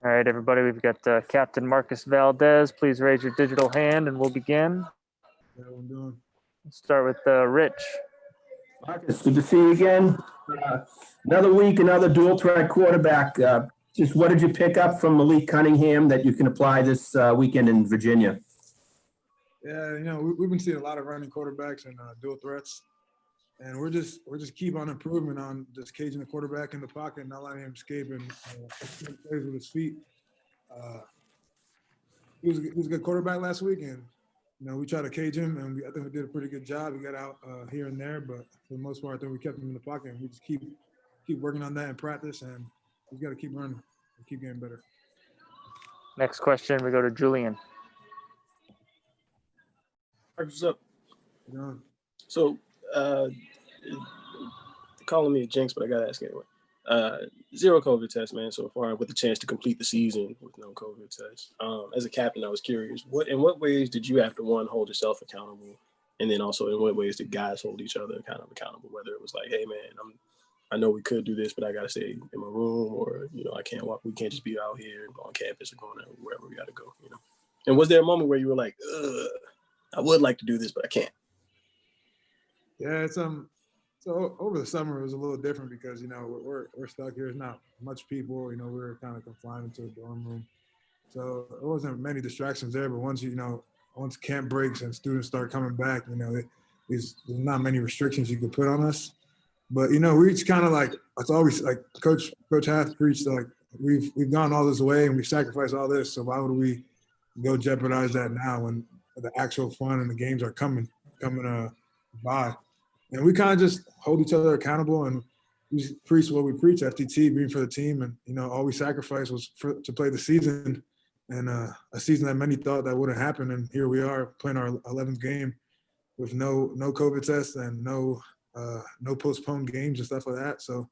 All right, everybody, we've got Captain Marcus Valdez. Please raise your digital hand and we'll begin. Yeah, I'm doing. Let's start with Rich. Marcus, good to see you again. Another week, another dual threat quarterback. Just what did you pick up from Malik Cunningham that you can apply this weekend in Virginia? Yeah, we've been seeing a lot of running quarterbacks and dual threats, and we're just keep on improving on just caging the quarterback in the pocket and not letting him escape and plays with his feet. He was a good quarterback last week, and we tried to cage him, and I think we did a pretty good job. He got out here and there, but for the most part, I think we kept him in the pocket, and we just keep working on that in practice, and we've got to keep running and keep getting better. Next question, we go to Julian. What's up? Yeah. So, calling me a jinx, but I gotta ask anyway. Zero COVID test, man, so far, with the chance to complete the season with no COVID test. As a captain, I was curious, in what ways did you have to, one, hold yourself accountable, and then also in what ways did guys hold each other kind of accountable? Whether it was like, hey, man, I know we could do this, but I gotta stay in my room, or I can't walk. We can't just be out here on campus or going out wherever we gotta go. And was there a moment where you were like, I would like to do this, but I can't? Yeah, it's So over the summer it was a little different because we're stuck here. There's not much people. We were kind of confined into a dorm room, so there wasn't many distractions there. But once camp breaks and students start coming back, there's not many restrictions you could put on us. But we just kind of like it's always like Coach Hath preached, like we've gone all this way and we've sacrificed all this. So why would we go jeopardize that now when the actual fun and the games are coming by? And we kind of just hold each other accountable, and we preach what we preach, FTT, being for the team. And, all we sacrificed was to play the season, and a season that many thought that wouldn't happen. And here we are playing our 11th game with no COVID tests and no postponed games and stuff like that. So,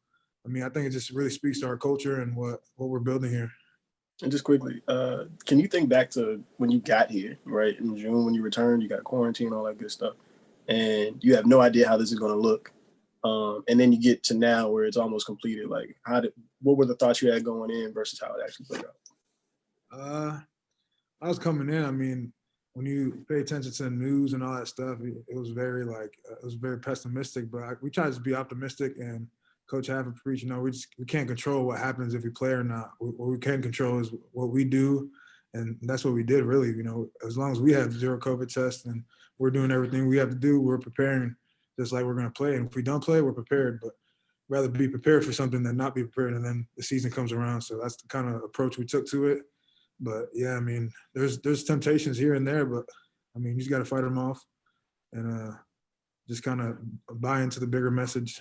I think it just really speaks to our culture and what we're building here. And just quickly, can you think back to when you got here, right, in June when you returned, you got quarantine, all that good stuff, and you have no idea how this is going to look. And then you get to now where it's almost completed. Like, what were the thoughts you had going in versus how it actually played out? I was coming in. When you pay attention to the news and all that stuff, it was very pessimistic. But we tried to be optimistic. And Coach Hafford preached, we can't control what happens if we play or not. What we can control is what we do, and that's what we did. Really, as long as we have zero COVID tests and we're doing everything we have to do, we're preparing just like we're going to play. And if we don't play, we're prepared. But rather be prepared for something than not be prepared, and then the season comes around. So that's the kind of approach we took to it. But, yeah, there's temptations here and there, but, you just got to fight them off and just kind of buy into the bigger message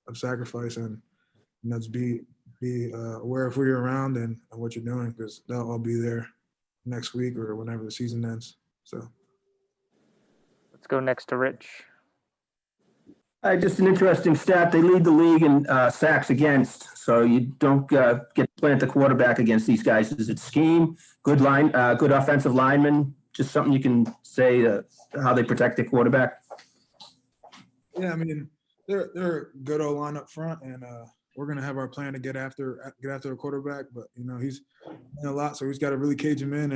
of sacrifice and just be aware of who you're around and what you're doing, because they'll all be there next week or whenever the season ends. So. Let's go next to Rich. Just an interesting stat. They lead the league in sacks against, so you don't get to plant the quarterback against these guys. Is it scheme, good offensive linemen, just something you can say how they protect their quarterback? Yeah, they're a good O-line up front, and we're going to have our plan to get after the quarterback. But, he's in a lot, so he's got to really cage him in.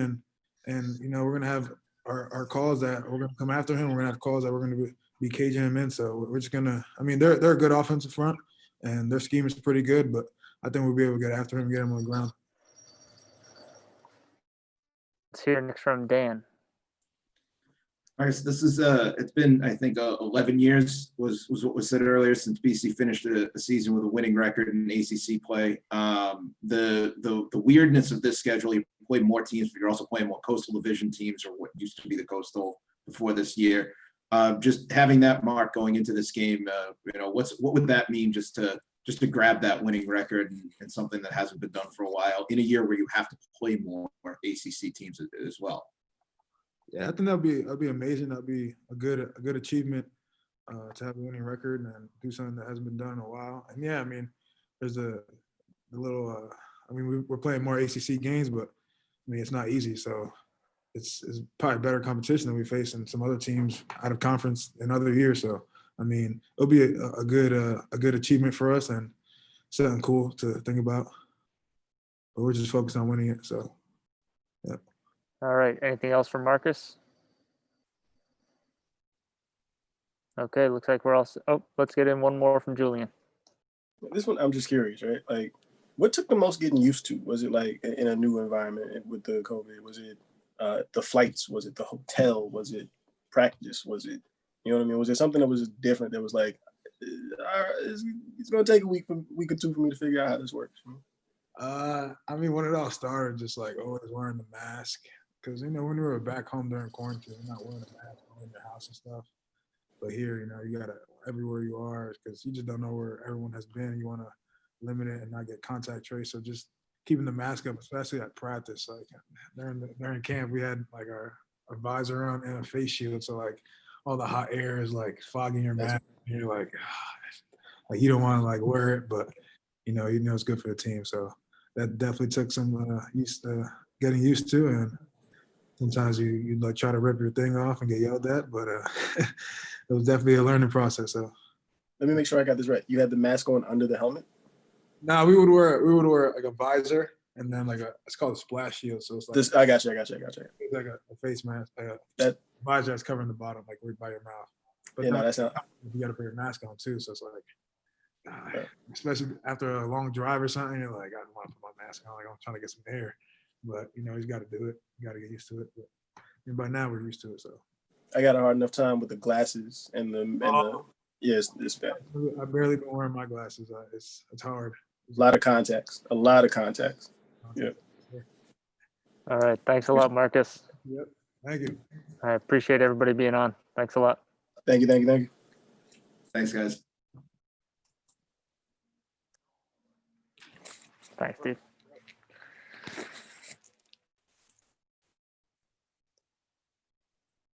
And we're going to have our calls that we're going to come after him. We're going to have calls that we're going to be caging him in. So we're just going to – they're a good offensive front, and their scheme is pretty good. But I think we'll be able to get after him and get him on the ground. Let's hear next from Dan. All right, so this is it's been, I think, 11 years was what was said earlier since BC finished a season with a winning record in ACC play. The weirdness of this schedule, you play more teams, but you're also playing more Coastal Division teams, or what used to be the Coastal before this year. Just having that mark going into this game, what would that mean just to grab that winning record and something that hasn't been done for a while in a year where you have to play more ACC teams as well? Yeah, I think that'll be amazing. That'll be a good achievement to have a winning record and do something that hasn't been done in a while. And yeah, there's the little. We're playing more ACC games, but it's not easy. So it's probably better competition than we face in some other teams out of conference in other years. So it'll be a good achievement for us and something cool to think about. but we're just focused on winning it. So, yeah. All right. Anything else from Marcus? Okay, looks like we're all. Oh, let's get in one more from Julian. This one, I'm just curious, right? Like, what took the most getting used to? Was it like in a new environment with the COVID? Was it the flights? Was it the hotel? Was it practice? Was it, you know what I mean? Was there something that was different that was like, it's going to take a week or two for me to figure out how this works? I mean, when it all started, just like always wearing the mask, because when we were back home during quarantine, you're not wearing a mask in your house and stuff. But here, you gotta everywhere you are, because you just don't know where everyone has been. You want to limit it and not get contact trace. So just keeping the mask up, especially at practice. Like during camp, we had like our visor on and a face shield, so like all the hot air is like fogging your mask. And you're like you don't want to like wear it, but you know it's good for the team. So that definitely took some getting used to, and sometimes you like try to rip your thing off and get yelled at, but it was definitely a learning process. So let me make sure I got this right. You had the mask on under the helmet? No, we would wear like a visor and then it's called a splash shield. So it's like this. I got you. It's like a face mask, that visor that's covering the bottom, like right by your mouth. But yeah, no, that's not. You got to put your mask on too. So it's like, especially after a long drive or something, you're like, I don't want to put my mask on. Like I'm trying to get some air, but he's got to do it. You got to get used to it. But by now we're used to it. So I got a hard enough time with the glasses and the yes, it's bad. I barely been wearing my glasses. It's hard. A lot of contacts. Yeah. All right. Thanks a lot, Marcus. Yep. Thank you. I appreciate everybody being on. Thanks a lot. Thank you. Thanks, guys. Thanks, Steve.